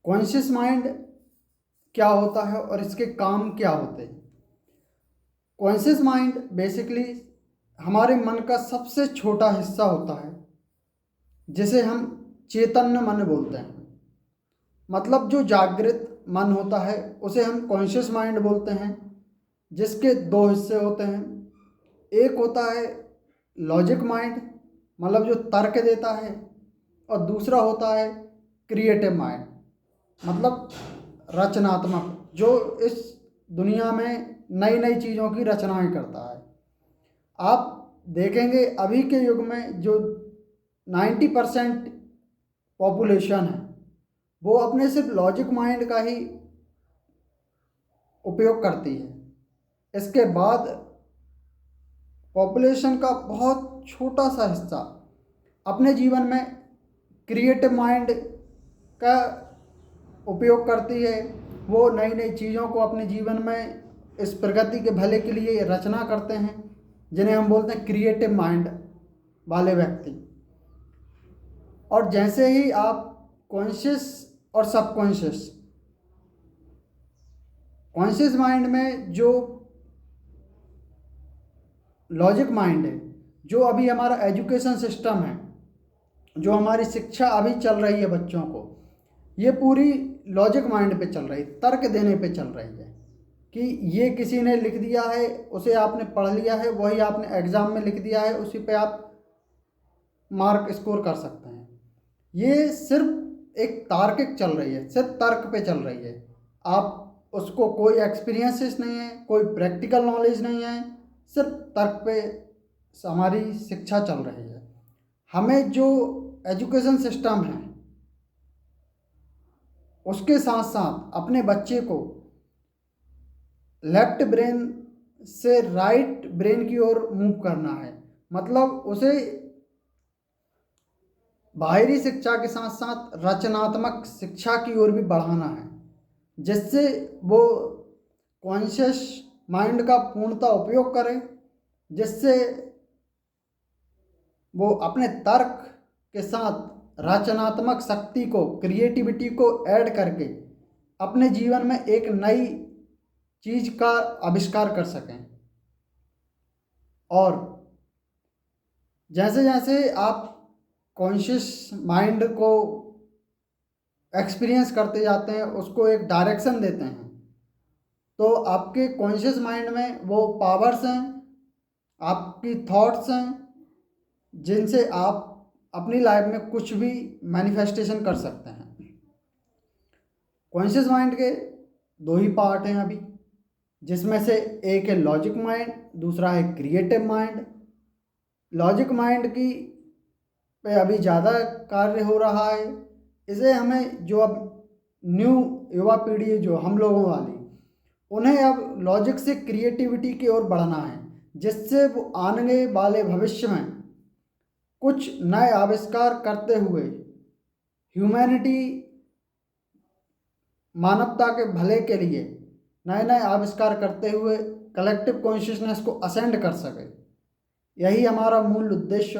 Conscious mind क्या होता है और इसके काम क्या होते हैं। कॉन्शियस माइंड बेसिकली हमारे मन का सबसे छोटा हिस्सा होता है जिसे हम चैतन्य मन बोलते हैं। मतलब जो जागृत मन होता है उसे हम कॉन्शियस माइंड बोलते हैं, जिसके दो हिस्से होते हैं। एक होता है लॉजिक माइंड, मतलब जो तर्क देता है, और दूसरा होता है क्रिएटिव माइंड, मतलब रचनात्मक, जो इस दुनिया में नई नई चीज़ों की रचनाएं करता है। आप देखेंगे अभी के युग में जो 90% पॉपुलेशन है वो अपने सिर्फ लॉजिक माइंड का ही उपयोग करती है। इसके बाद पॉपुलेशन का बहुत छोटा सा हिस्सा अपने जीवन में क्रिएटिव माइंड का उपयोग करती है। वो नई नई चीज़ों को अपने जीवन में इस प्रगति के भले के लिए रचना करते हैं, जिन्हें हम बोलते हैं क्रिएटिव माइंड वाले व्यक्ति। और जैसे ही आप कॉन्शियस और सबकॉन्शियस, कॉन्शियस माइंड में जो लॉजिक माइंड है, जो अभी हमारा एजुकेशन सिस्टम है, जो हमारी शिक्षा अभी चल रही है बच्चों को, ये पूरी लॉजिक माइंड पे चल रही है, तर्क देने पे चल रही है कि ये किसी ने लिख दिया है, उसे आपने पढ़ लिया है, वही आपने एग्ज़ाम में लिख दिया है, उसी पे आप मार्क स्कोर कर सकते हैं। ये सिर्फ एक तार्किक चल रही है, सिर्फ तर्क पे चल रही है। आप उसको कोई एक्सपीरियंसेस नहीं है, कोई प्रैक्टिकल नॉलेज नहीं है, सिर्फ तर्क पे हमारी शिक्षा चल रही है। हमें जो एजुकेशन सिस्टम है उसके साथ साथ अपने बच्चे को लेफ्ट ब्रेन से राइट ब्रेन की ओर मूव करना है। मतलब उसे बाहरी शिक्षा के साथ साथ रचनात्मक शिक्षा की ओर भी बढ़ाना है, जिससे वो कॉन्शियस माइंड का पूर्णतः उपयोग करे, जिससे वो अपने तर्क के साथ रचनात्मक शक्ति को, क्रिएटिविटी को ऐड करके अपने जीवन में एक नई चीज़ का आविष्कार कर सकें। और जैसे जैसे आप कॉन्शियस माइंड को एक्सपीरियंस करते जाते हैं, उसको एक डायरेक्शन देते हैं, तो आपके कॉन्शियस माइंड में वो पावर्स हैं, आपकी थॉट्स हैं, जिनसे आप अपनी लाइफ में कुछ भी मैनिफेस्टेशन कर सकते हैं। कॉन्शियस माइंड के दो ही पार्ट हैं अभी, जिसमें से एक है लॉजिक माइंड, दूसरा है क्रिएटिव माइंड। लॉजिक माइंड की पे अभी ज़्यादा कार्य हो रहा है। इसे हमें जो अब न्यू युवा पीढ़ी है, जो हम लोगों वाली, उन्हें अब लॉजिक से क्रिएटिविटी की ओर बढ़ना है, जिससे वो आने वाले भविष्य में कुछ नए आविष्कार करते हुए ह्यूमैनिटी, मानवता के भले के लिए नए नए आविष्कार करते हुए कलेक्टिव कॉन्शियसनेस को असेंड कर सके। यही हमारा मूल उद्देश्य